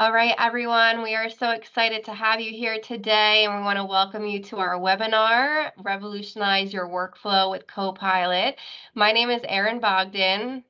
All right, everyone, we are so excited to have you here today, and we want to welcome you to our webinar, Revolutionize Your Workflow with Copilot. My name is Erin Bogdan.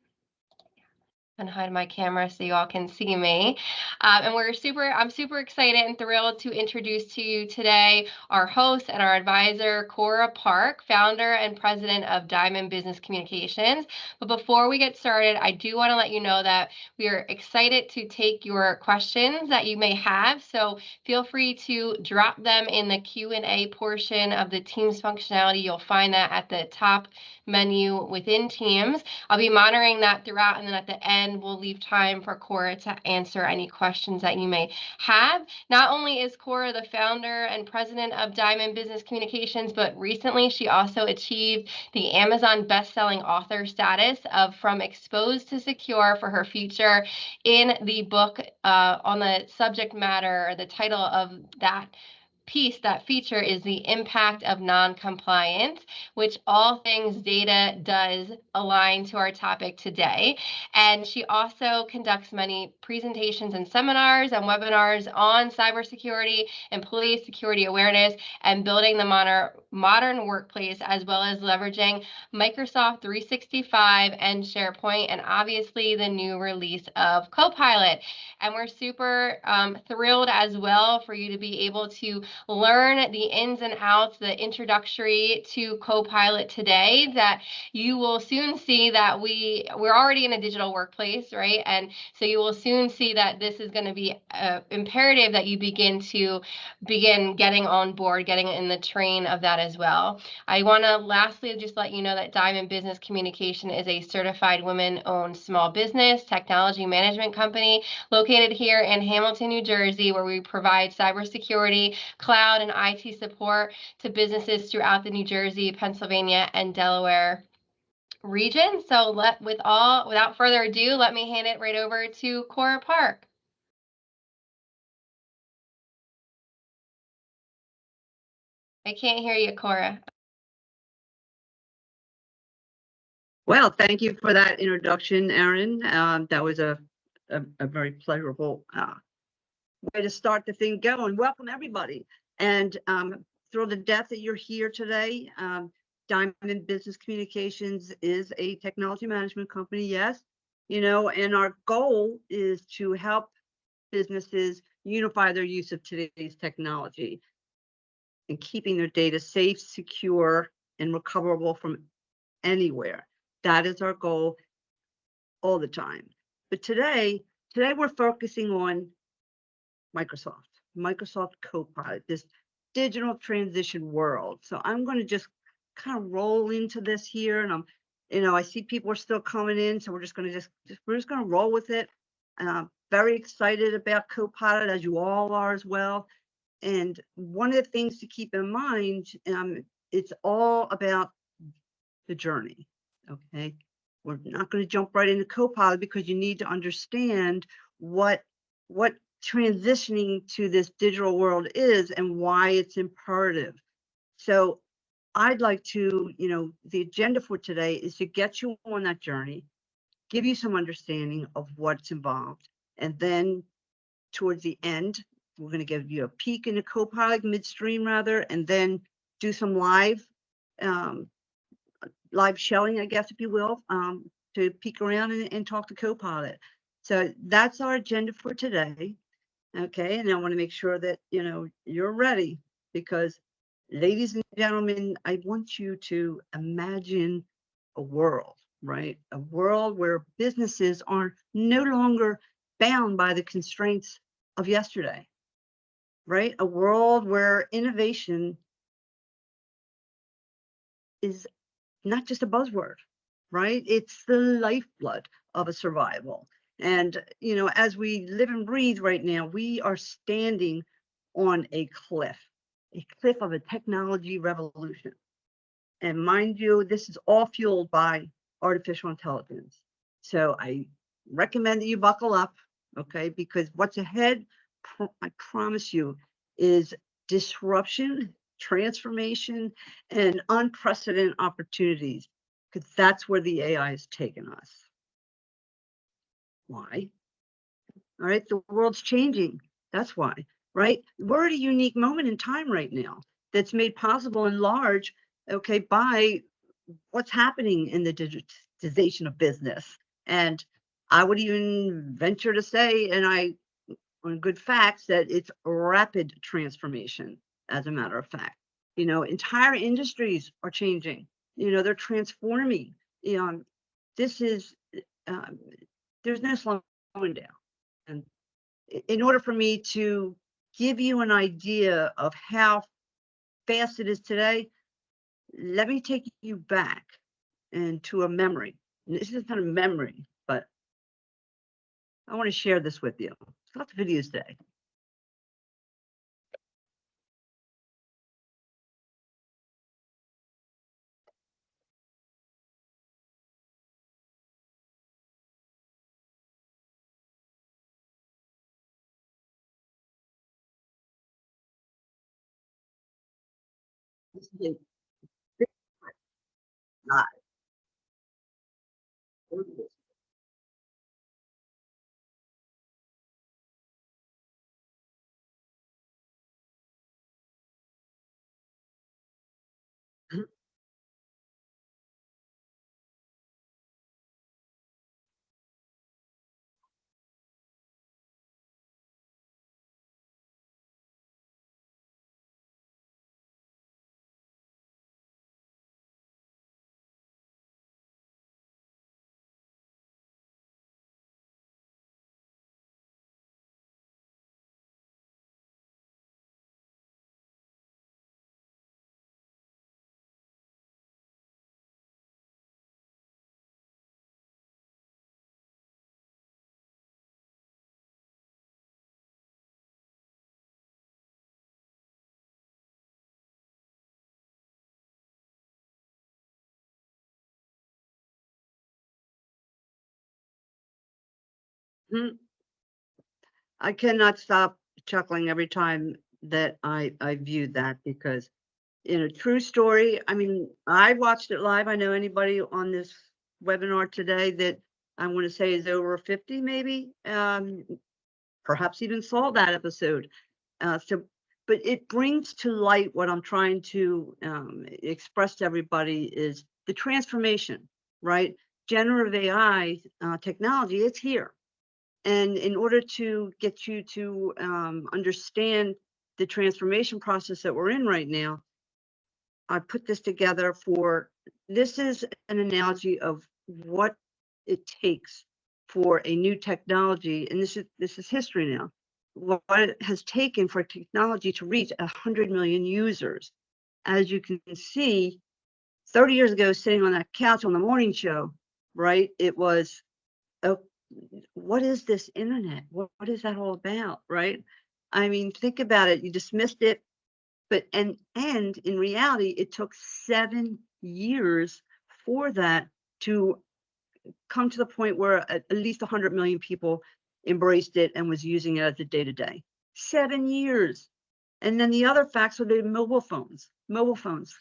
And hide my camera so you all can see me. And I'm super excited and thrilled to introduce to you today our host and our advisor, Cora Park, founder and president of Diamond Business Communications. But before we get started, I do want to let you know that we are excited to take your questions that you may have. So feel free to drop them in the Q&A portion of the Teams functionality. You'll find that at the top menu within Teams. I'll be monitoring that throughout, and then at the end, we'll leave time for Cora to answer any questions that you may have. Not only is Cora the founder and president of Diamond Business Communications, but recently she also achieved the Amazon bestselling author status of From Exposed to Secure for her feature in the book on the subject matter, or the title of that feature is the impact of non-compliance, which all things data does align to our topic today. And she also conducts many presentations and seminars and webinars on cybersecurity, employee security awareness, and building the modern workplace, as well as leveraging Microsoft 365 and SharePoint, and obviously the new release of Copilot. And we're super thrilled as well for you to be able to learn the ins and outs, the introductory to Copilot today, that you will soon see that we're already in a digital workplace, right? And so you will soon see that this is going to be imperative that you begin getting on board, getting in the train of that as well. I want to lastly just let you know that Diamond Business Communication is a certified women-owned small business technology management company located here in Hamilton, New Jersey, where we provide cybersecurity, cloud, and IT support to businesses throughout the New Jersey, Pennsylvania, and Delaware region. So without further ado, let me hand it right over to Cora Park. I can't hear you, Cora. Well, thank you for that introduction, Erin. That was a very pleasurable way to start the thing going. Welcome, everybody. And thrilled to death that you're here today. Diamond Business Communications is a technology management company, yes. And our goal is to help businesses unify their use of today's technology and keeping their data safe, secure, and recoverable from anywhere. That is our goal all the time. But today we're focusing on Microsoft Copilot, this digital transition world. So I'm going to just kind of roll into this here, and I see people are still coming in, so we're just going to roll with it. Very excited about Copilot, as you all are as well. And one of the things to keep in mind, it's all about the journey. Okay, we're not going to jump right into Copilot because you need to understand what transitioning to this digital world is and why it's imperative. So I'd like to, the agenda for today is to get you on that journey, give you some understanding of what's involved, and then towards the end, we're going to give you a peek into Copilot midstream rather, and then do some live shelling, I guess, if you will, to peek around and talk to Copilot. So that's our agenda for today. Okay, and I want to make sure that you're ready, because ladies and gentlemen, I want you to imagine a world, right? A world where businesses are no longer bound by the constraints of yesterday, right? A world where innovation is not just a buzzword, right? It's the lifeblood of a survival. And, as we live and breathe right now, we are standing on a cliff of a technology revolution. And mind you, this is all fueled by artificial intelligence. So I recommend that you buckle up, okay? Because what's ahead, I promise you, is disruption, transformation, and unprecedented opportunities, because that's where the AI is taking us. Why? All right. The world's changing. That's why, right? We're at a unique moment in time right now that's made possible in large, okay, by what's happening in the digitization of business. And I would even venture to say, and I on good facts, that it's rapid transformation, as a matter of fact. Entire industries are changing. They're transforming. This is, um, there's no slowing down. And in order for me to give you an idea of how fast it is today, let me take you back into a memory. And this is kind of memory, but I want to share this with you. It's lots of videos today. This is a big lot. Mhm. I cannot stop chuckling every time that I view that, because true story. I mean, I watched it live. I know anybody on this webinar today that I want to say is over 50, maybe, perhaps even saw that episode. But it brings to light what I'm trying to express to everybody is the transformation, right? Generative AI technology, it's here. And in order to get you to understand the transformation process that we're in right now, I put this together this is an analogy of what it takes for a new technology. And this is history now. What it has taken for technology to reach 100 million users. As you can see, 30 years ago, sitting on that couch on the morning show, right? It was, oh, what is this internet? What is that all about, right? I mean, think about it. You dismissed it, but and in reality, it took 7 years for that to come to the point where at least 100 million people embraced it and was using it as a day-to-day. 7 years. And then the other facts were the mobile phones.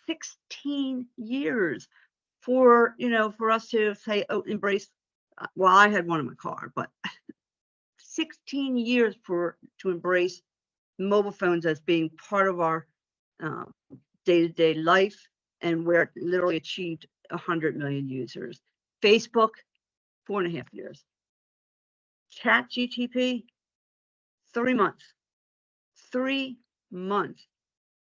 16 years for us to say, oh, embrace. Well, I had one in my car, but 16 years to embrace mobile phones as being part of our uh, day-to-day life, and where it literally achieved 100 million users. Facebook, 4.5 years. Chat GTP, 3 months. 3 months.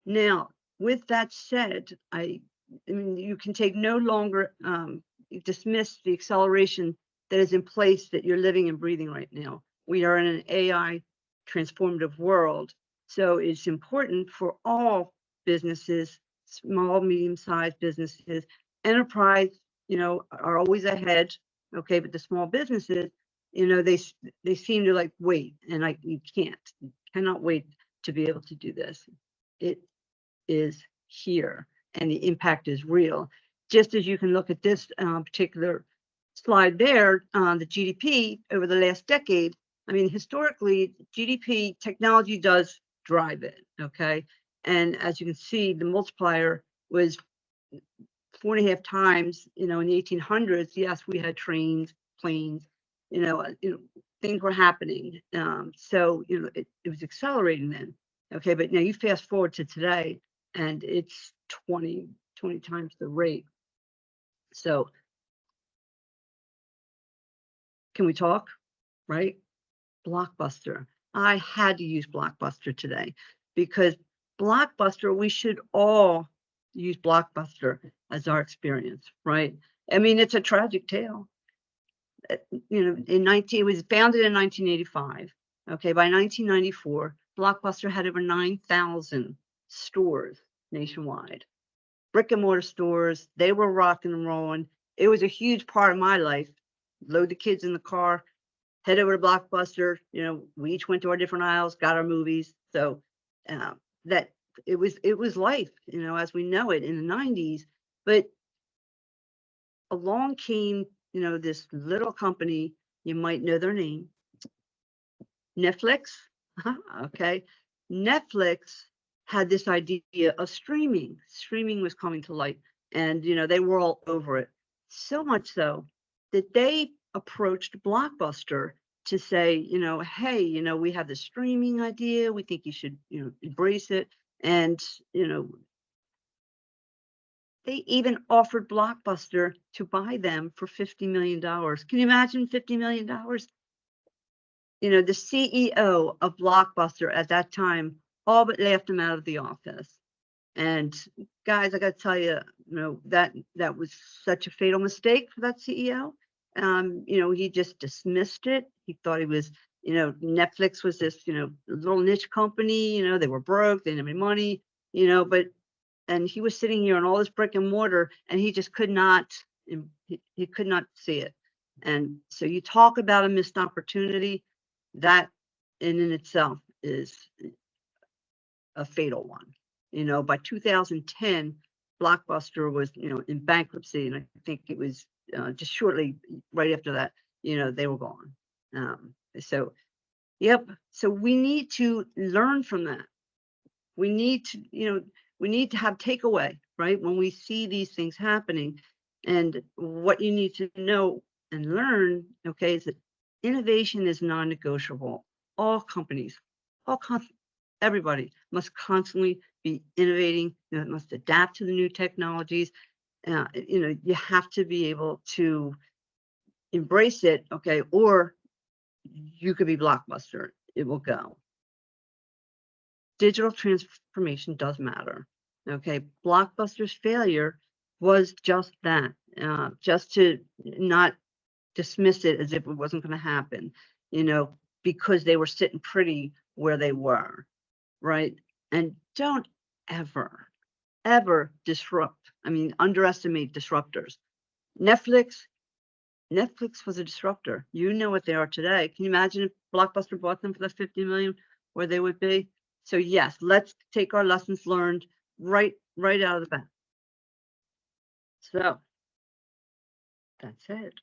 Now, with that said, I mean, you can take no longer dismiss the acceleration that is in place that you're living and breathing right now. We are in an AI transformative world. So it's important for all businesses, small, medium-sized businesses, enterprise, are always ahead. Okay, but the small businesses, they seem to like wait, and you cannot wait to be able to do this. It is here, and the impact is real. Just as you can look at this particular slide there, the GDP over the last decade. I mean, historically, GDP technology does drive it, okay? And as you can see, the multiplier was 4.5 times, in the 1800s. Yes, we had trains, planes, things were happening. So, it was accelerating then. Okay. But now you fast forward to today and it's 20 times the rate. So can we talk? Right? Blockbuster. I had to use Blockbuster today because Blockbuster, we should all use Blockbuster as our experience, right? I mean, it's a tragic tale. It was founded in 1985. Okay, by 1994, Blockbuster had over 9,000 stores nationwide, brick and mortar stores. They were rocking and rolling. It was a huge part of my life. Load the kids in the car, head over to Blockbuster. We each went to our different aisles, got our movies. So that it was life, as we know it in the 90s. But along came, this little company, you might know their name, Netflix. Okay. Netflix had this idea of streaming. Streaming was coming to light, and they were all over it. So much so that they approached Blockbuster to say, hey, we have the streaming idea. We think you should, embrace it. And, they even offered Blockbuster to buy them for $50 million. Can you imagine $50 million? The CEO of Blockbuster at that time all but laughed him out of the office. And guys, I got to tell you, that was such a fatal mistake for that CEO. He just dismissed it. He thought he was, Netflix was this, little niche company. They were broke, they didn't have any money, and he was sitting here on all this brick and mortar, and he just could not, he could not see it. And so you talk about a missed opportunity, that in itself is a fatal one. By 2010, Blockbuster was, in bankruptcy, and I think it was just shortly right after that, they were gone. So, yep. So we need to learn from that. We need to, we need to have takeaway, right? When we see these things happening, and what you need to know and learn, okay, is that innovation is non-negotiable. All companies, everybody must constantly be innovating, must adapt to the new technologies. You have to be able to embrace it, okay, or you could be Blockbuster. It will go. Digital transformation does matter. Okay, Blockbuster's failure was just that, just to not dismiss it as if it wasn't going to happen, because they were sitting pretty where they were, right? And don't ever, ever underestimate disruptors. Netflix was a disruptor. You know what they are today. Can you imagine if Blockbuster bought them for the 50 million, where they would be? So yes, let's take our lessons learned right out of the bat. So that's it.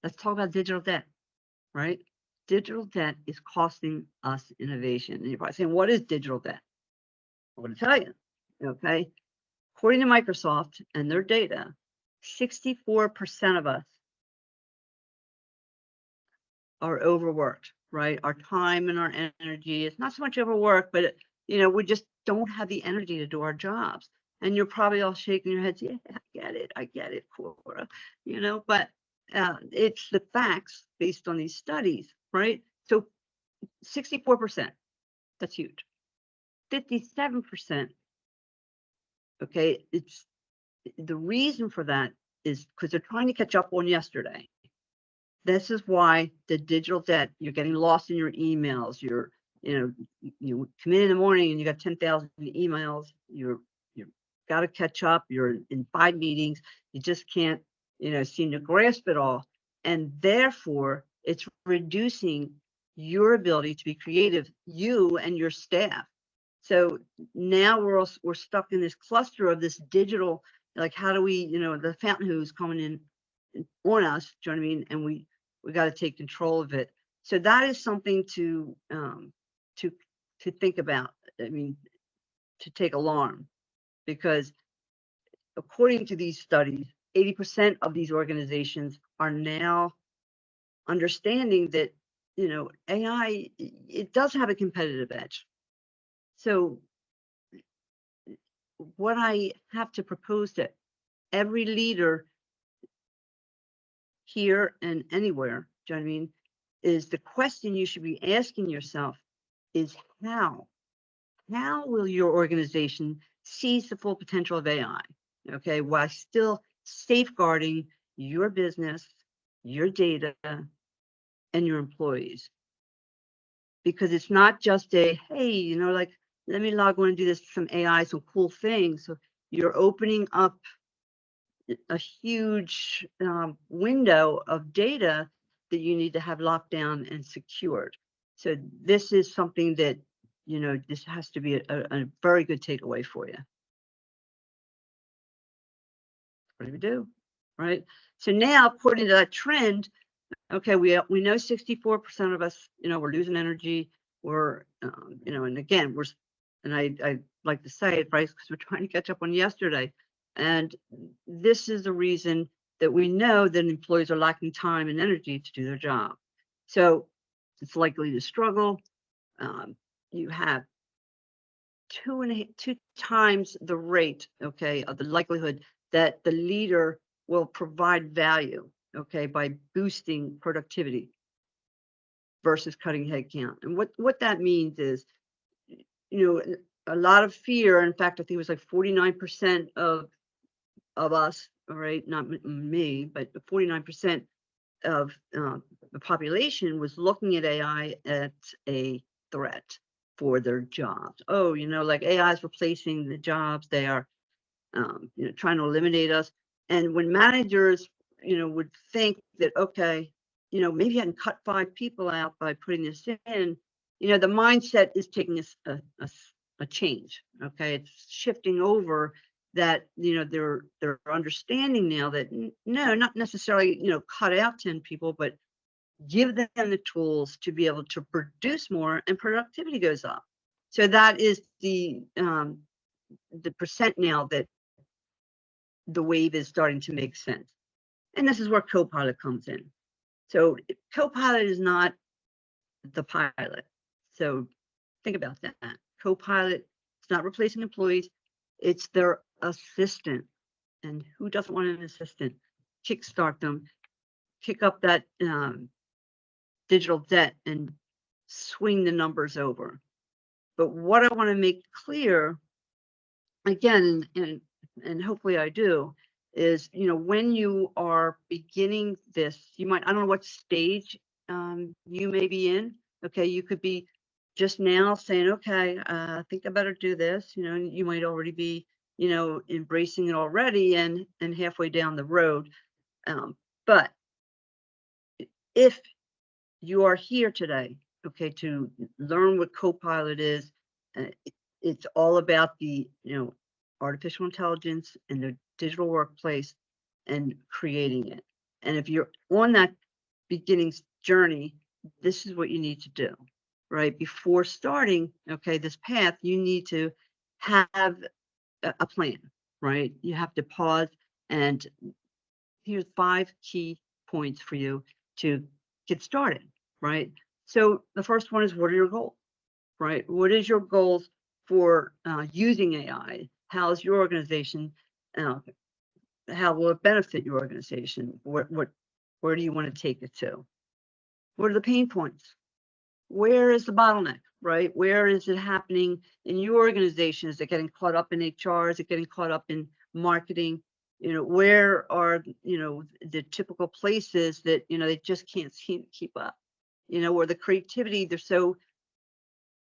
Let's talk about digital debt, right? Digital debt is costing us innovation. And you're probably saying, what is digital debt? I'm going to tell you, okay? According to Microsoft and their data, 64% of us are overworked, right? Our time and our energy is not so much overwork, but we just don't have the energy to do our jobs. And you're probably all shaking your heads. Yeah, I get it, Cora. But it's the facts based on these studies, right? So 64%, that's huge. 57%, okay, it's the reason for that is because they're trying to catch up on yesterday. This is why the digital debt, you're getting lost in your emails. You come in the morning and you got 10,000 emails. You got to catch up. You're in 5 meetings. You just can't, seem to grasp it all. And therefore, it's reducing your ability to be creative, you and your staff. So now we're stuck in this cluster of this digital, like how do we, the fountain who's coming in on us, do you know what I mean? And we got to take control of it. So that is something to think about. I mean, to take alarm, because according to these studies, 80% of these organizations are now understanding that, AI, it does have a competitive edge. So what I have to propose to every leader here and anywhere, do you know what I mean, is the question you should be asking yourself is how? How will your organization seize the full potential of AI? Okay, while still safeguarding your business, your data, and your employees. Because it's not just a, hey, like, let me log on and do this, some AI, some cool things. So you're opening up a huge window of data that you need to have locked down and secured. So this is something that, this has to be a very good takeaway for you. What do we do? Right. So now, according to that trend, okay, we know 64% of us, we're losing energy. We're, and again, and I like to say it, right, because we're trying to catch up on yesterday. And this is the reason that we know that employees are lacking time and energy to do their job. So it's likely to struggle. You have two times the rate, okay, of the likelihood that the leader will provide value, okay, by boosting productivity versus cutting headcount. And what that means is, a lot of fear. In fact, I think it was like 49% of us, all right, not me, but 49% of the population was looking at AI as a threat for their jobs. Oh, like AI is replacing the jobs. They are, trying to eliminate us. And when managers, would think that, okay, maybe I can cut 5 people out by putting this in, the mindset is taking a change. Okay. It's shifting over that, they're understanding now that no, not necessarily, cut out 10 people, but give them the tools to be able to produce more and productivity goes up. So that is the percent now that the wave is starting to make sense. And this is where Copilot comes in. So Copilot is not the pilot. So think about that. Copilot, it's not replacing employees. It's their assistant. And who doesn't want an assistant? Kickstart them, kick up that digital debt and swing the numbers over. But what I want to make clear, again, and hopefully I do, is, when you are beginning this, you might, I don't know what stage you may be in. Okay, you could be just now saying, okay, I think I better do this. You might already be, embracing it already and halfway down the road. But if you are here today, okay, to learn what Copilot is, it's all about the, artificial intelligence and the digital workplace and creating it. And if you're on that beginning journey, this is what you need to do, right? Before starting, okay, this path, you need to have a plan, right? You have to pause, and here's 5 key points for you to get started, right? So the first one is, what are your goals, right? What is your goals for using AI? How's your organization? How will it benefit your organization? Where do you want to take it to? What are the pain points? Where is the bottleneck, right? Where is it happening in your organization? Is it getting caught up in HR? Is it getting caught up in marketing? Where are, the typical places that, they just can't keep up, or the creativity, they're so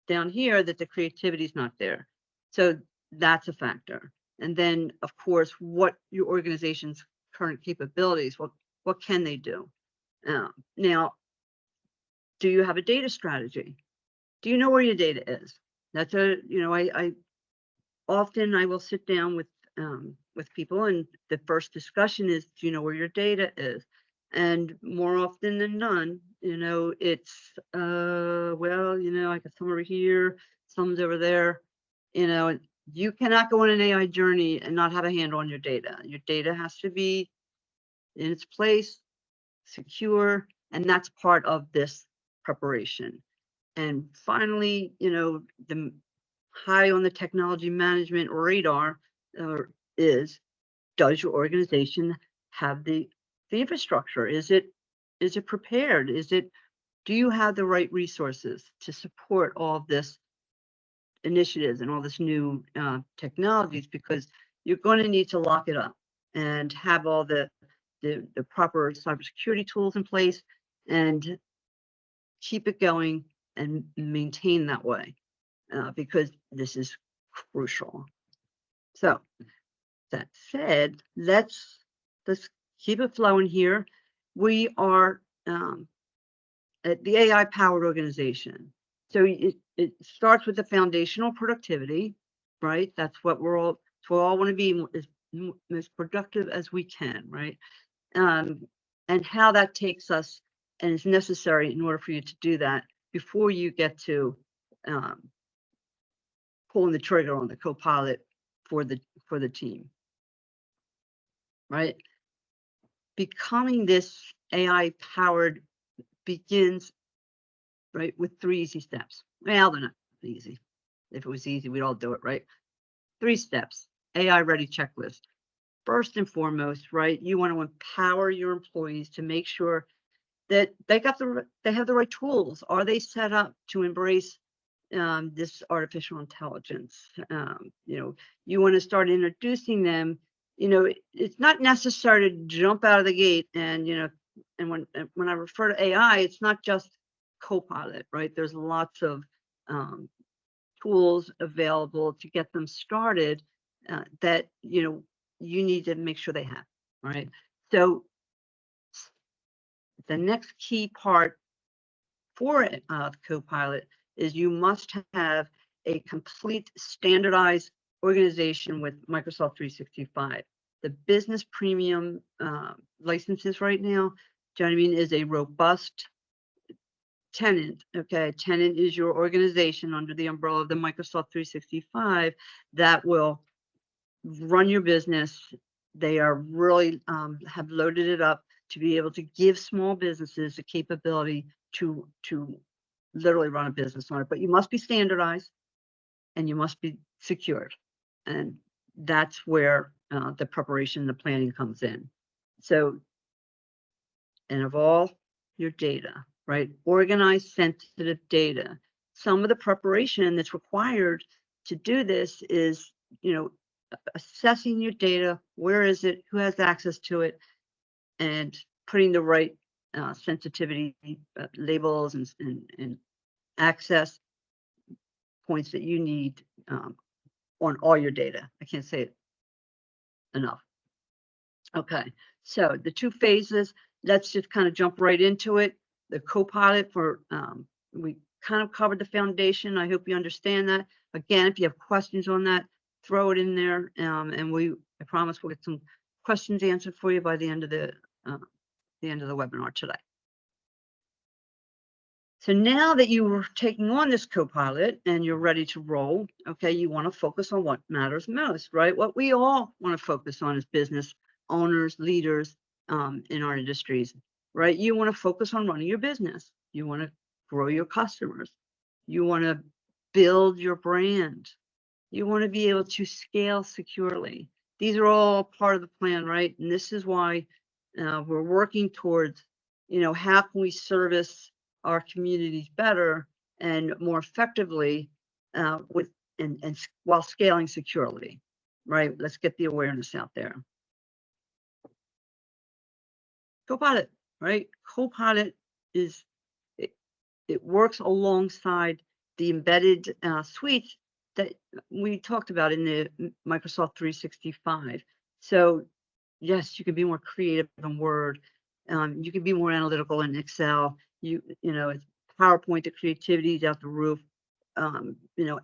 down here that the creativity is not there. So that's a factor. And then, of course, what your organization's current capabilities, what can they do? Now, do you have a data strategy? Do you know where your data is? That's I often I will sit down with people, and the first discussion is, do you know where your data is? And more often than none, it's well, I got some over here, some's over there. You cannot go on an AI journey and not have a handle on your data. Your data has to be in its place, secure, And that's part of this preparation. And finally, the high on the technology management radar is, does your organization have the infrastructure? Is it prepared? Do you have the right resources to support all of this initiatives and all this new technologies? Because you're going to need to lock it up and have all the proper cybersecurity tools in place and keep it going and maintain that way, because this is crucial. So that said, let's keep it flowing here. We are at the AI powered organization. So it starts with the foundational productivity, right? That's what we all want to be, as productive as we can, right? And how that takes us and is necessary in order for you to do that before you get to pulling the trigger on the Copilot for the team, right? Becoming this AI powered begins, right, with 3 easy steps. Well, they're not easy. If it was easy, we'd all do it, right? 3 steps, AI ready checklist. First and foremost, right, you want to empower your employees to make sure that they have the right tools. Are they set up to embrace this artificial intelligence? You want to start introducing them. It's not necessary to jump out of the gate and and when I refer to AI, it's not just Copilot, right? There's lots of tools available to get them started that you need to make sure they have, right? So the next key part for Copilot is you must have a complete standardized organization with Microsoft 365. The business premium licenses right now, do you know what I mean, is a robust tenant. Okay, tenant is your organization under the umbrella of the Microsoft 365 that will run your business. They are really have loaded it up to be able to give small businesses the capability to literally run a business on it. But you must be standardized and you must be secured. And that's where the preparation and the planning comes in. So, and of all your data, right? Organize sensitive data. Some of the preparation that's required to do this is, assessing your data. Where is it? Who has access to it? And putting the right sensitivity labels and access points that you need on all your data. I can't say it enough. Okay, so the 2 phases, let's just kind of jump right into it. The Copilot we kind of covered the foundation. I hope you understand that. Again, if you have questions on that, throw it in there, and I promise we'll get some questions answered for you by the end of the webinar today. So now that you are taking on this Copilot and you're ready to roll, okay, you want to focus on what matters most, right? What we all want to focus on as business owners, leaders in our industries, right? You want to focus on running your business. You want to grow your customers. You want to build your brand. You want to be able to scale securely. These are all part of the plan, right? And this is why we're working towards, how can we service our communities better and more effectively with and while scaling securely, right? Let's get the awareness out there. Copilot, right? Copilot is it works alongside the embedded suites that we talked about in the Microsoft 365. So yes, you can be more creative in Word. You can be more analytical in Excel. It's PowerPoint, the creativity is out the roof.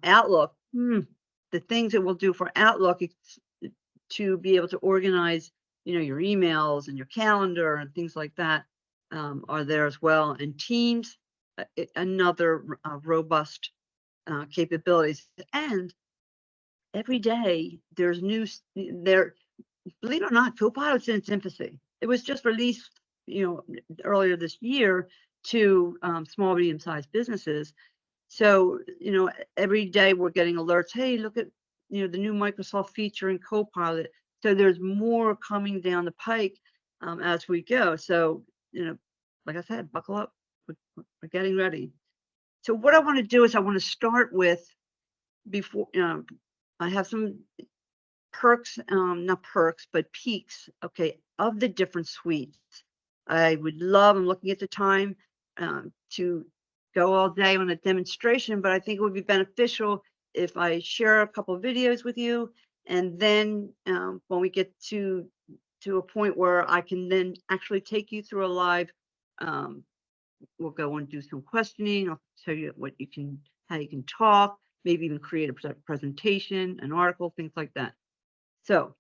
Outlook, the things it will do for Outlook to be able to organize, your emails and your calendar and things like that are there as well. And Teams, another robust capabilities. And every day there's news there. Believe it or not, Copilot's in its infancy. It was just released earlier this year to small, medium-sized businesses. So, every day we're getting alerts. Hey, look at, the new Microsoft feature in Copilot. So there's more coming down the pike as we go. So, like I said, buckle up. We're getting ready. So what I want to do is I want to start with before I have some perks, not perks, but peaks, okay, of the different suites. I'm looking at the time to go all day on a demonstration, but I think it would be beneficial if I share a couple of videos with you. And then when we get to a point where I can then actually take you through a live, we'll go and do some questioning. I'll tell you how you can talk, maybe even create a presentation, an article, things like that. So,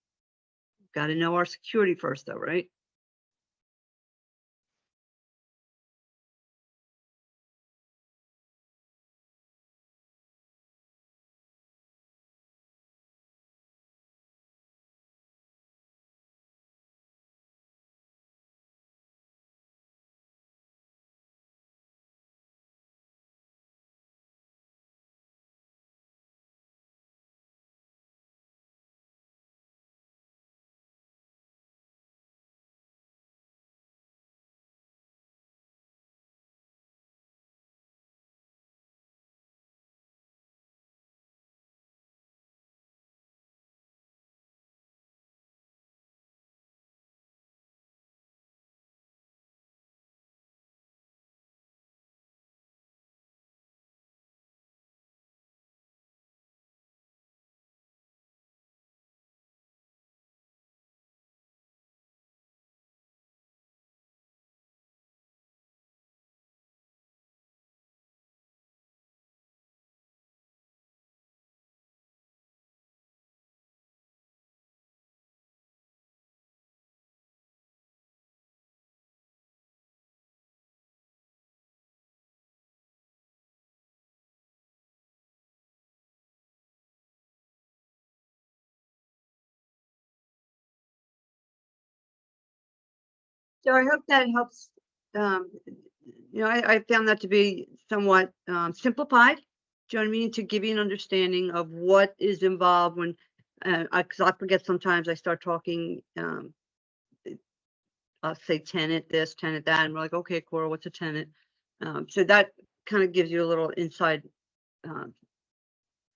got to know our security first, though, right? So I hope that helps. Um, I found that to be somewhat simplified. Do you know what I mean? To give you an understanding of what is involved when, because I forget sometimes I start talking. I'll say tenant this, tenant that, and we're like, okay, Cora, what's a tenant? So that kind of gives you a little inside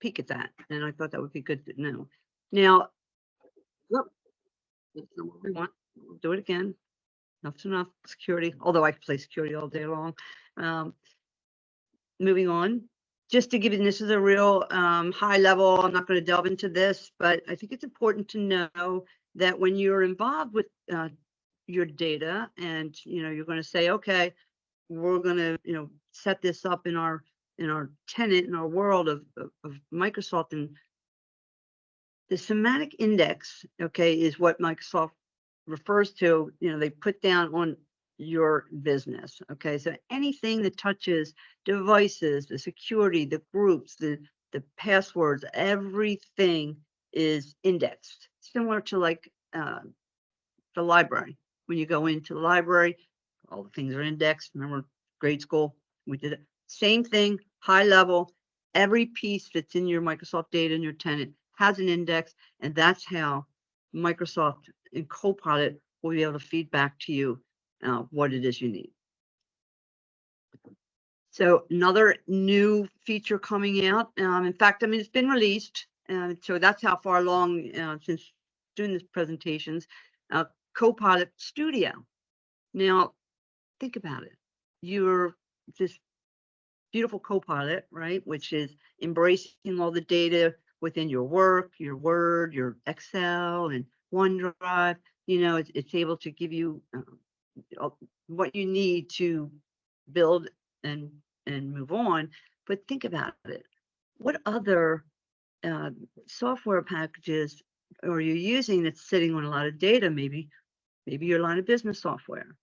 peek at that, and I thought that would be good to know. Now, look, that's not what we want. We'll do it again. Enough's enough. Security, although I could play security all day long. Moving on, just to give you, this is a real high level. I'm not going to delve into this, but I think it's important to know that when you're involved with your data, and you're going to say, okay, we're going to set this up in our tenant, in our world of Microsoft, and the semantic index, okay, is what Microsoft refers to. They put down on your business. Okay, so anything that touches devices, the security, the groups, the passwords, everything is indexed, similar to like the library. When you go into the library, all the things are indexed. Remember grade school, we did it. Same thing, high level. Every piece that's in your Microsoft data and your tenant has an index, and that's how Microsoft in Copilot will be able to feed back to you what it is you need. So another new feature coming out. In fact, I mean, it's been released. So that's how far along since doing these presentations. Copilot Studio. Now, think about it. You're this beautiful Copilot, right? Which is embracing all the data within your work, your Word, your Excel, and OneDrive. It's able to give you what you need to build and move on. But think about it. What other software packages are you using that's sitting on a lot of data? Maybe your line of business software,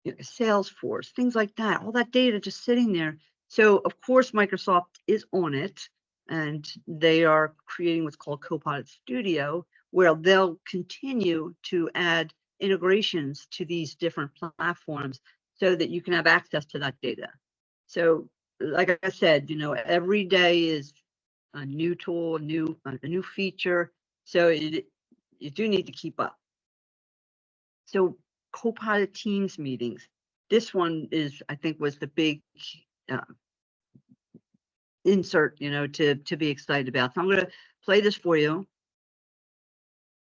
Salesforce, things like that. All that data just sitting there. So of course Microsoft is on it, and they are creating what's called Copilot Studio, where they'll continue to add integrations to these different platforms so that you can have access to that data. So like I said, every day is a new tool, a new feature. So you do need to keep up. So Copilot Teams meetings. This one I think was the big uh, insert, to be excited about. So I'm going to play this for you.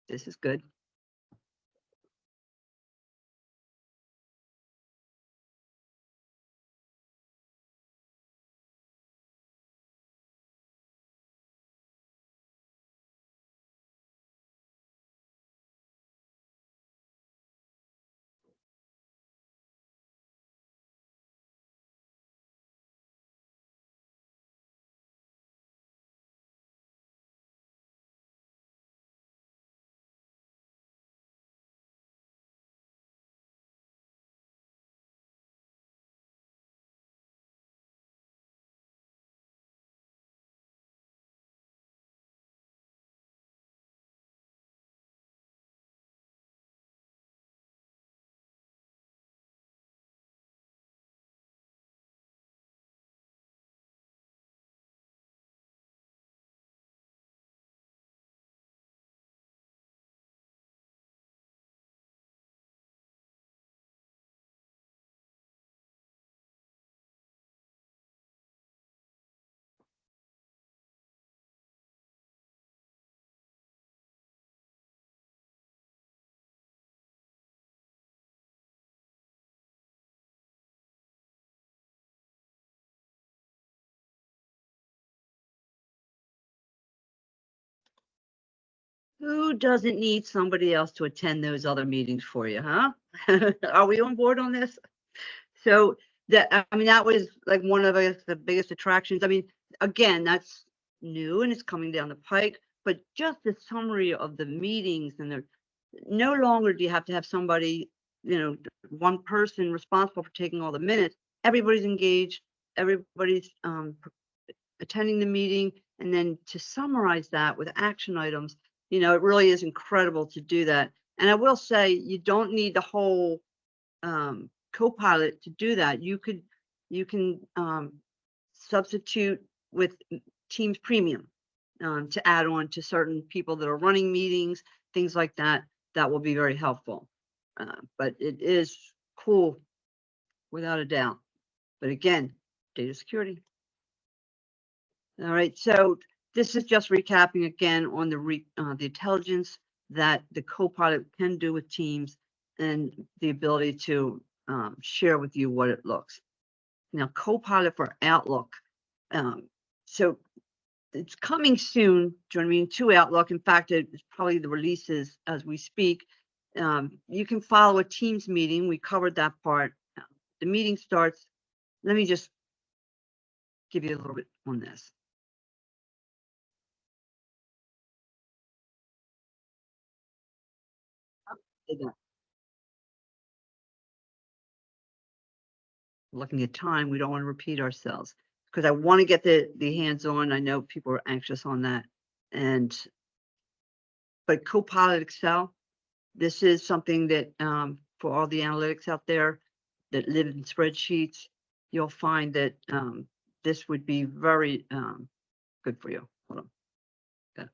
This is good. Who doesn't need somebody else to attend those other meetings for you, huh? Are we on board on this? So that was like one of the biggest attractions. I mean, again, that's new and it's coming down the pike, but just the summary of the meetings and no longer do you have to have somebody, one person responsible for taking all the minutes. Everybody's engaged, everybody's attending the meeting, and then to summarize that with action items, it really is incredible to do that. And I will say, you don't need the whole Copilot to do that. You can substitute with Teams Premium to add on to certain people that are running meetings, things like that. That will be very helpful. But it is cool, without a doubt. But again, data security. All right, so this is just recapping again on the intelligence that the Copilot can do with Teams and the ability to share with you what it looks. Now, Copilot for Outlook. So it's coming soon. Do you know what I mean? To Outlook. In fact, it's probably the releases as we speak. You can follow a Teams meeting. We covered that part. The meeting starts. Let me just give you a little bit on this. Looking at time, we don't want to repeat ourselves because I want to get the hands-on. I know people are anxious on that. But Copilot Excel, this is something that for all the analytics out there that live in spreadsheets, you'll find that this would be very good for you. Hold on. Okay.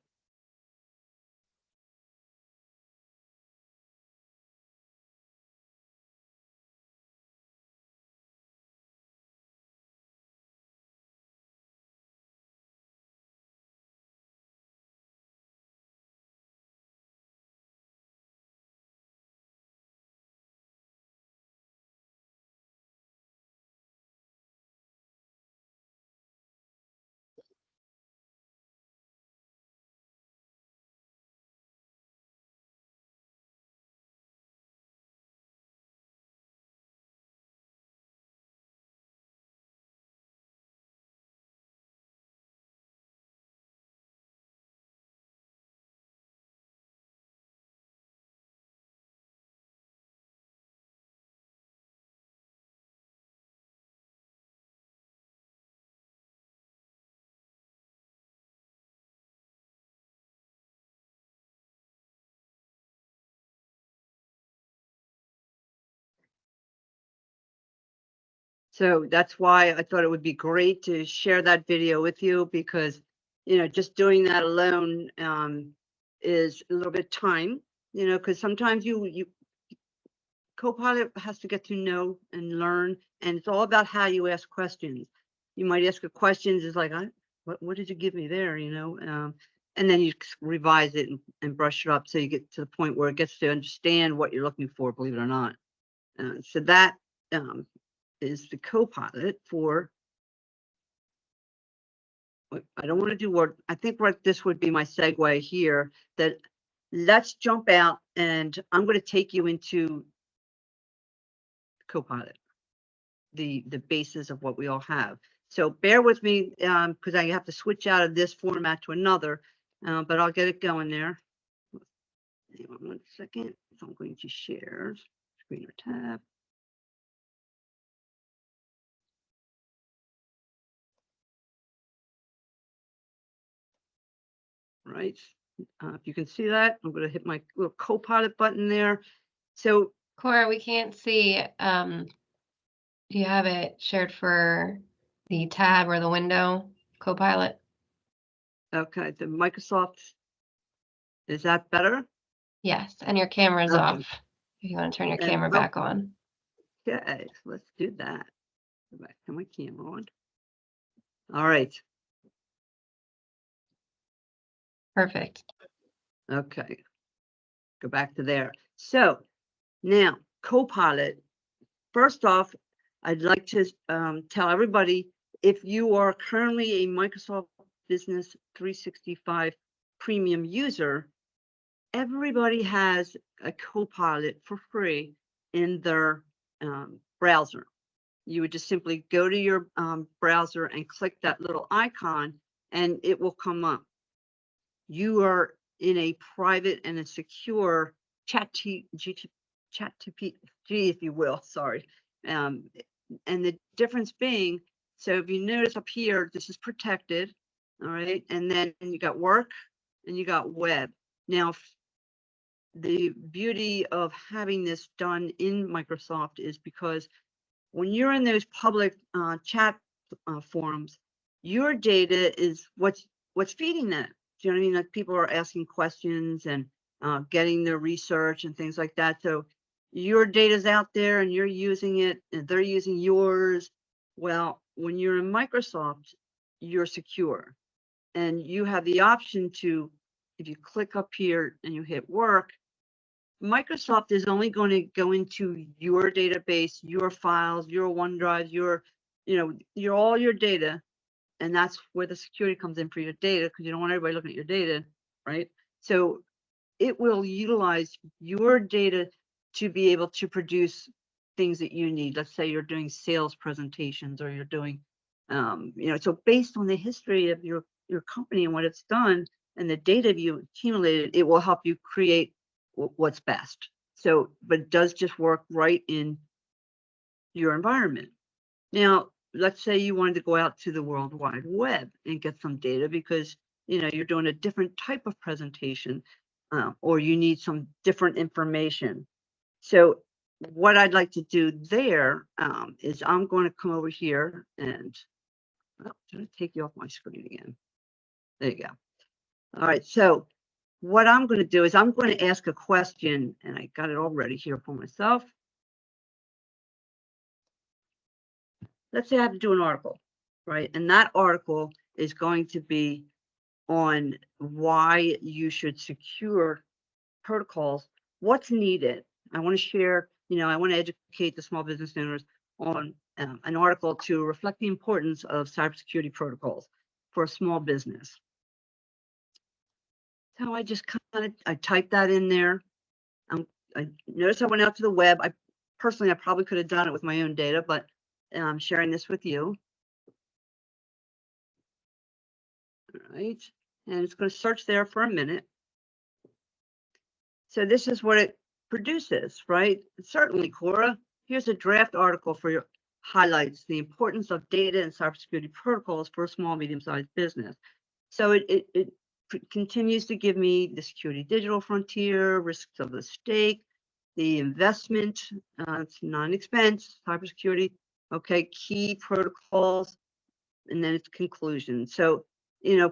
So that's why I thought it would be great to share that video with you, because, just doing that alone is a little bit of time, because sometimes Copilot has to get to know and learn, and it's all about how you ask questions. You might ask a question, it's like, what did you give me there, and then you revise it and brush it up so you get to the point where it gets to understand what you're looking for, believe it or not. So that is the Copilot for, I don't want to do word. I think what this would be my segue here, that let's jump out and I'm going to take you into Copilot, the basis of what we all have. So bear with me because I have to switch out of this format to another, but I'll get it going there. Hang on 1 second. So I'm going to share screen or tab. Right. If you can see that, I'm going to hit my little Copilot button there. So Cora, we can't see. Do you have it shared for the tab or the window, Copilot? okay, the Microsoft, is that better? Yes, and your camera's Okay. off. If you want to turn your camera back on. Okay, so let's do that. Go back to my camera on. All right. Perfect. Okay. Go back to there. So now Copilot. First off, I'd like to tell everybody, if you are currently a Microsoft Business 365 premium user, everybody has a Copilot for free in their browser. You would just simply go to your browser and click that little icon and it will come up. You are in a private and a secure ChatGPT, if you will, sorry. And the difference being, so if you notice up here, this is protected, all right? And then you got work and you got web. Now, the beauty of having this done in Microsoft is because when you're in those public chat forums, your data is what's feeding that. Do you know what I mean? Like people are asking questions and getting their research and things like that. So your data's out there and you're using it and they're using yours. Well, when you're in Microsoft, you're secure and you have the option to, if you click up here and you hit work, Microsoft is only going to go into your database, your files, your OneDrive, your all your data, and that's where the security comes in for your data, because you don't want everybody looking at your data, right? So it will utilize your data to be able to produce things that you need. Let's say you're doing sales presentations or you're doing, so based on the history of your company and what it's done and the data you accumulated, it will help you create what's best. So, but it does just work right in your environment. Now, let's say you wanted to go out to the World Wide Web and get some data because, you're doing a different type of presentation or you need some different information. So what I'd like to do there is I'm going to come over here and I'm going to take you off my screen again. There you go. All right. So what I'm going to do is I'm going to ask a question, and I got it all ready here for myself. Let's say I have to do an article, right? And that article is going to be on why you should secure protocols, what's needed. I want to share, I want to educate the small business owners on an article to reflect the importance of cybersecurity protocols for a small business. So I just I typed that in there. I noticed I went out to the web. I probably could have done it with my own data, but I'm sharing this with you. All right, and it's going to search there for a minute. So this is what it produces, right? Certainly, Cora. Here's a draft article for your highlights the importance of data and cybersecurity protocols for a small, medium-sized business. So it continues to give me the security digital frontier, risks of the stake, the investment, it's non-expense, cybersecurity, okay, key protocols, and then its conclusion. So,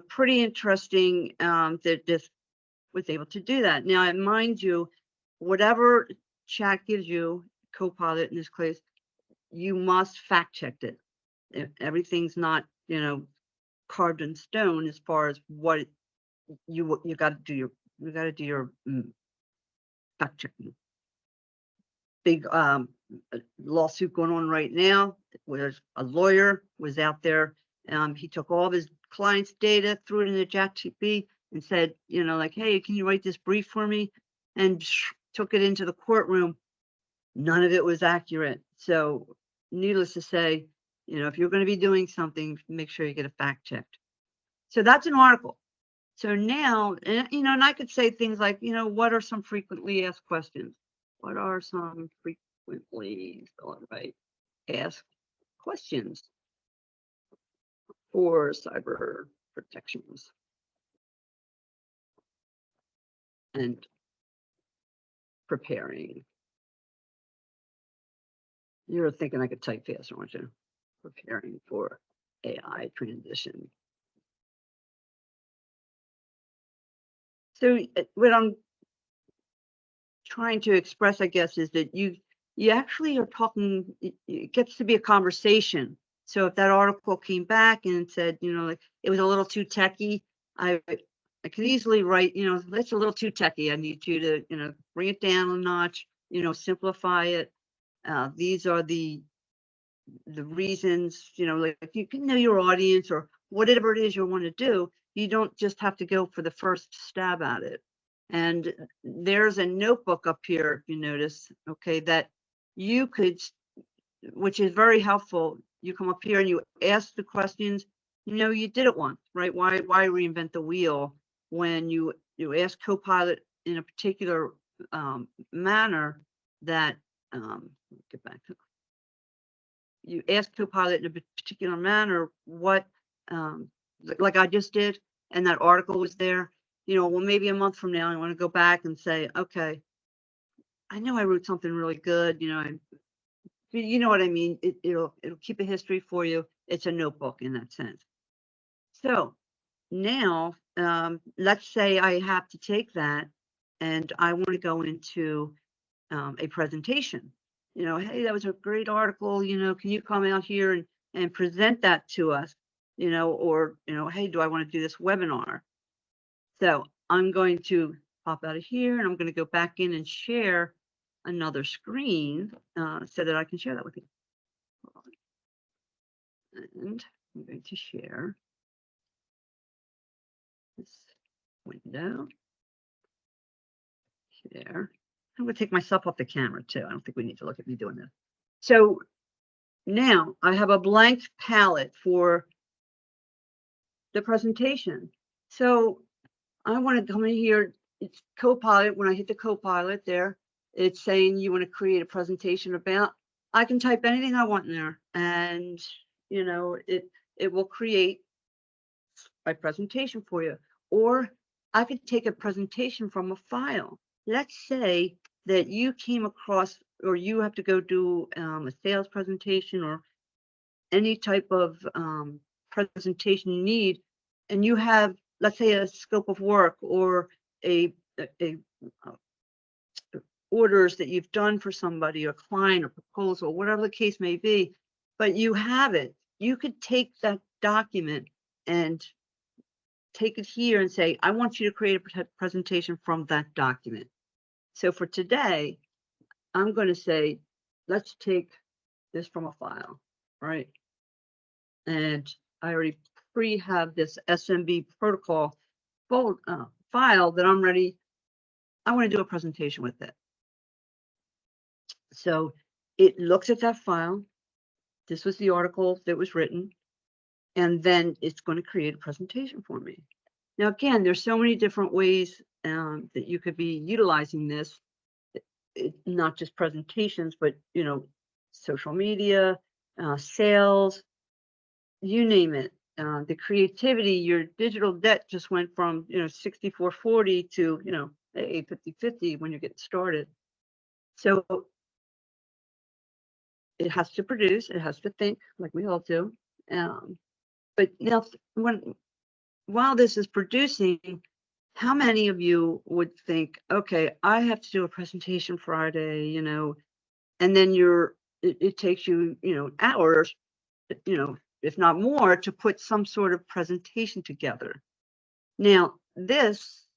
pretty interesting that this was able to do that. Now, mind you, whatever chat gives you, Copilot in this case, you must fact check it. Everything's not, carved in stone as far as what you got to do your fact checking. Big lawsuit going on right now where a lawyer was out there. He took all of his clients' data, threw it in the ChatGPT and said, like, hey, can you write this brief for me? And took it into the courtroom. None of it was accurate. So needless to say, if you're going to be doing something, make sure you get a fact checked. So that's an article. So now, and I could say things like, what are some frequently asked questions? What are some frequently, asked questions for cyber protections? And preparing. You're thinking I could type faster, aren't you? Preparing for AI transition. So what I'm trying to express, I guess, is that you actually are talking, it gets to be a conversation. So if that article came back and said, like it was a little too techy, I could easily write, that's a little too techy. I need you to, bring it down a notch, simplify it. These are the reasons, like if you can know your audience or whatever it is you want to do, you don't just have to go for the first stab at it. And there's a notebook up here, if you notice, okay, that you could, which is very helpful. You come up here and you ask the questions, you did it once, right? Why reinvent the wheel when you ask Copilot in a particular manner that, get back to, you ask Copilot in a particular manner what, like I just did, and that article was there, well, maybe a month from now, I want to go back and say, okay, I know I wrote something really good, you know what I mean? It'll keep a history for you. It's a notebook in that sense. So now, let's say I have to take that and I want to go into a presentation. Hey, that was a great article. Can you come out here and present that to us? Or hey, do I want to do this webinar? So I'm going to pop out of here and I'm going to go back in and share another screen so that I can share that with you. And I'm going to share this window. Share. I'm going to take myself off the camera too. I don't think we need to look at me doing this. So now I have a blank palette for the presentation. So I want to come in here. It's Copilot. When I hit the Copilot there, it's saying you want to create a presentation about. I can type anything I want in there, and it will create my presentation for you. Or I could take a presentation from a file. Let's say that you came across, or you have to go do a sales presentation or any type of presentation you need, and you have, let's say, a scope of work or a orders that you've done for somebody, or client, or proposal, whatever the case may be, but you have it. You could take that document and take it here and say, I want you to create a presentation from that document. So for today, I'm going to say, let's take this from a file, right? And I already have this SMB protocol file that I'm ready. I want to do a presentation with it. So it looks at that file. This was the article that was written. And then it's going to create a presentation for me. Now, again, there's so many different ways that you could be utilizing this. Not just presentations, but, social media, sales, you name it. The creativity, your digital debt just went from, 6440 to, 50/50 when you get started. So it has to produce, it has to think like we all do. But now, while this is producing, how many of you would think, okay, I have to do a presentation Friday, and then it takes you, hours, if not more, to put some sort of presentation together. Now, this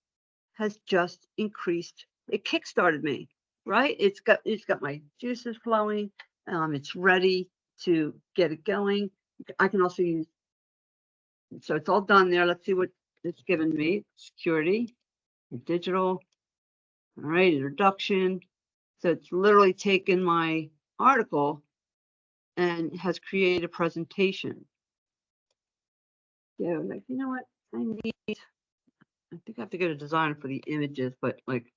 has just increased. It kickstarted me, right? It's got my juices flowing. It's ready to get it going. I can also use, so it's all done there. Let's see what it's given me. Security, digital. All right, introduction. So it's literally taken my article and has created a presentation. Yeah, like, you know what? I think I have to get a designer for the images, but like,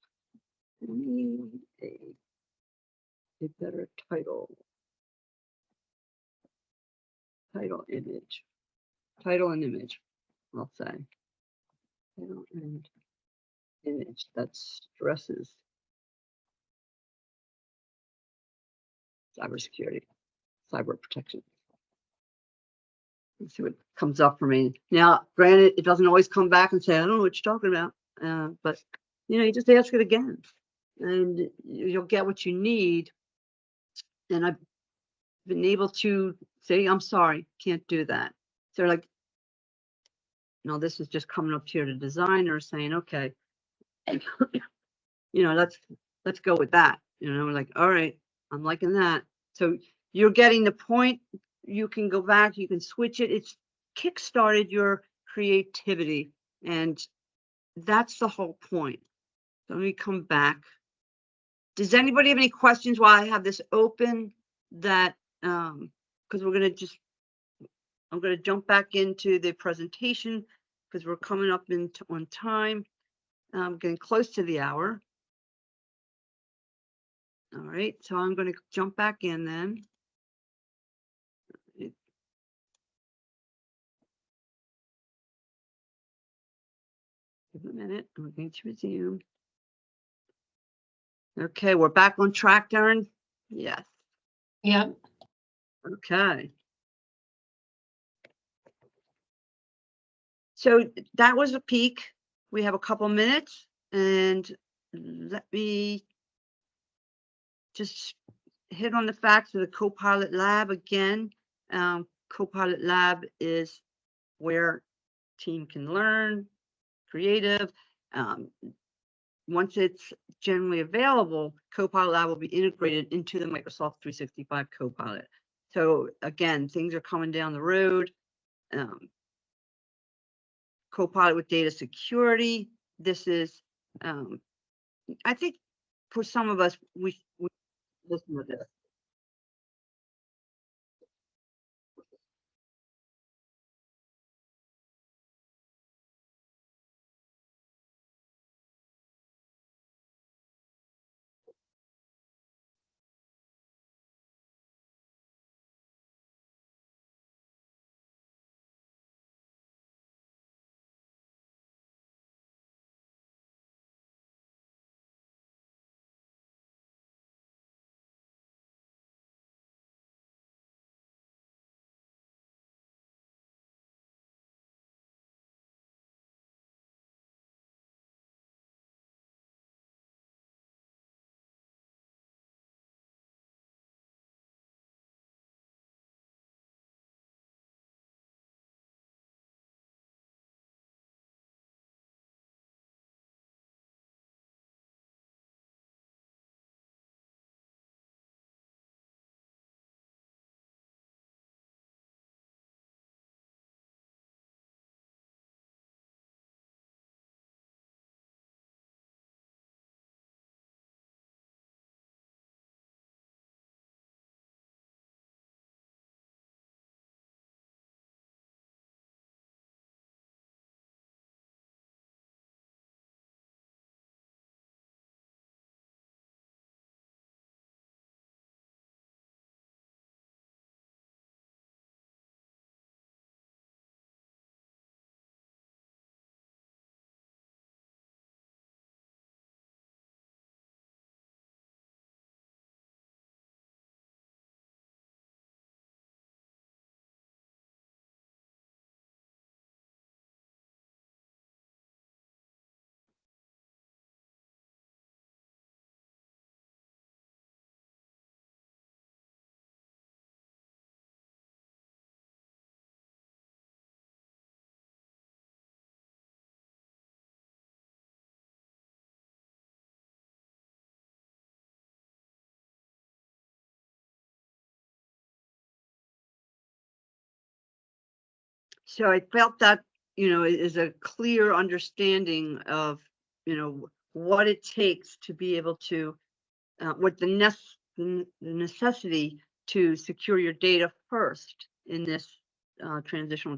I need a better title image, title and image, I'll say. Title and image that stresses cybersecurity, cyber protection. Let's see what comes up for me. Now, granted, it doesn't always come back and say, I don't know what you're talking about, but you just ask it again and you'll get what you need. And I've been able to say, I'm sorry, can't do that. So like, no, this is just coming up here to designer saying, okay, let's go with that. Like, all right, I'm liking that. So you're getting the point. You can go back, you can switch it. It's kickstarted your creativity. And that's the whole point. So let me come back. Does anybody have any questions while I have this open? That because I'm going to jump back into the presentation because we're coming up on time. I'm getting close to the hour. All right, so I'm going to jump back in then. Give a minute. I'm going to resume. Okay, we're back on track, Darren. Yes. Yep. Okay. So that was a peek. We have a couple minutes, and let me just hit on the facts of the Copilot Lab again. Copilot Lab is where team can learn, creative. Once it's generally available, Copilot Lab will be integrated into the Microsoft 365 Copilot. So again, things are coming down the road. Copilot with data security. This is, I think for some of us, we listen to this. So I felt that, is a clear understanding of, what it takes to be able to, what the necessity to secure your data first in this transitional,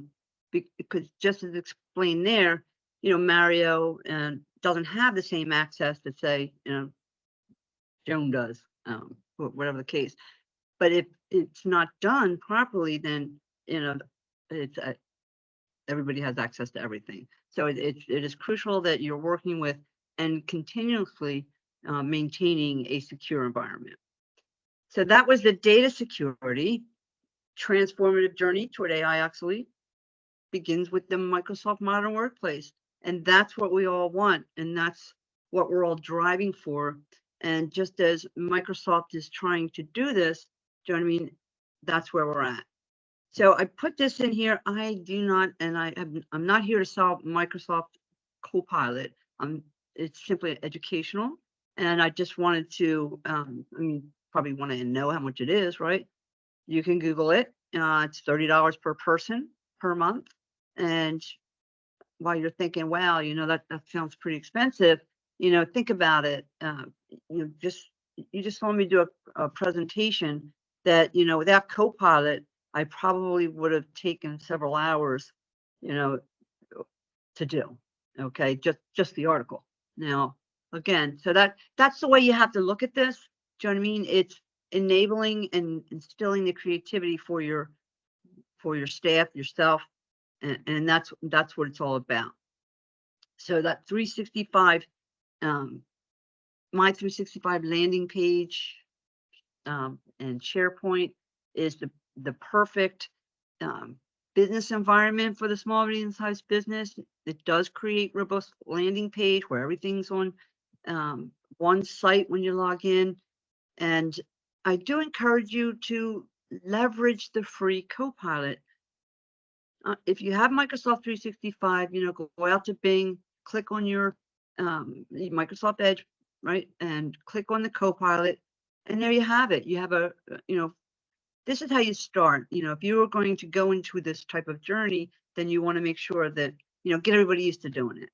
because just as explained there, Mario doesn't have the same access that, say, Joan does, whatever the case. But if it's not done properly, then, it's everybody has access to everything. So it is crucial that you're working with and continuously maintaining a secure environment. So that was the data security transformative journey toward AI obsolete. Begins with the Microsoft Modern Workplace. And that's what we all want. And that's what we're all driving for. And just as Microsoft is trying to do this, do you know what I mean? That's where we're at. So I put this in here. I do not, and I'm not here to solve Microsoft Copilot. It's simply educational. And I just wanted to, probably want to know how much it is, right? You can Google it. It's $30 per person per month. And while you're thinking, wow, that sounds pretty expensive, think about it. You just want me to do a presentation that, without Copilot, I probably would have taken several hours, to do. Okay, just the article. Now, again, so that's the way you have to look at this. Do you know what I mean? It's enabling and instilling the creativity for your staff, yourself, and that's what it's all about. So that 365, my 365 landing page, and SharePoint is the perfect business environment for the small, medium-sized business. It does create robust landing page where everything's on one site when you log in. And I do encourage you to leverage the free Copilot. If you have Microsoft 365, go out to Bing, click on your Microsoft Edge, right? And click on the Copilot. And there you have it. You have this is how you start. If you are going to go into this type of journey, then you want to make sure that, get everybody used to doing it.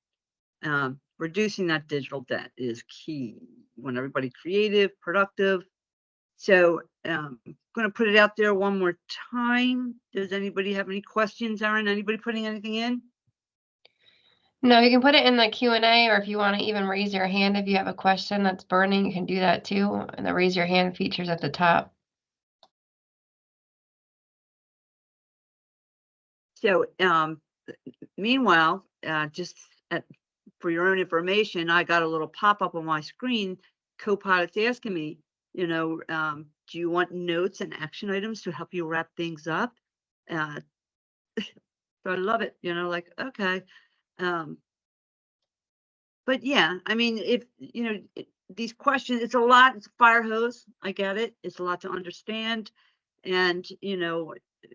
Reducing that digital debt is key. You want everybody creative, productive. So I'm going to put it out there one more time. Does anybody have any questions, Erin? Anybody putting anything in? No, you can put it in the Q&A, or if you want to even raise your hand if you have a question that's burning, you can do that too. And the raise your hand feature's at the top. So meanwhile, just for your own information, I got a little pop-up on my screen. Copilot's asking me, do you want notes and action items to help you wrap things up? So I love it, like, okay. But yeah, I mean, if, these questions, it's a lot, it's a fire hose. I get it. It's a lot to understand. And,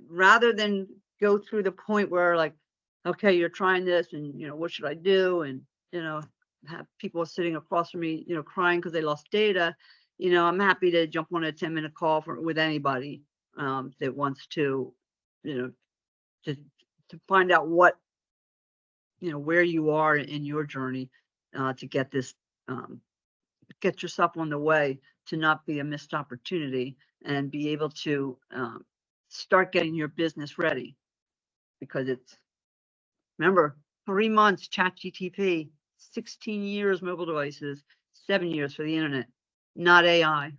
rather than go through the point where, like, okay, you're trying this and, what should I do? And, have people sitting across from me, crying because they lost data. I'm happy to jump on a 10-minute call with anybody that wants to, to find out what, where you are in your journey to get this, get yourself on the way to not be a missed opportunity and be able to start getting your business ready. Because remember, 3 months ChatGPT, 16 years mobile devices, 7 years for the internet, not AI.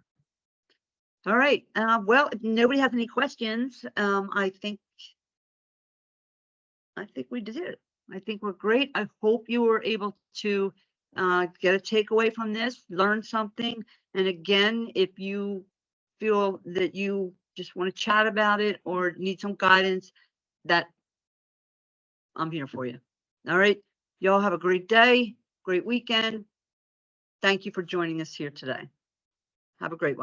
All right. Well, if nobody has any questions, I think we did it. I think we're great. I hope you were able to get a takeaway from this, learn something. And again, if you feel that you just want to chat about it or need some guidance, that I'm here for you. All right. Y'all have a great day, great weekend. Thank you for joining us here today. Have a great one.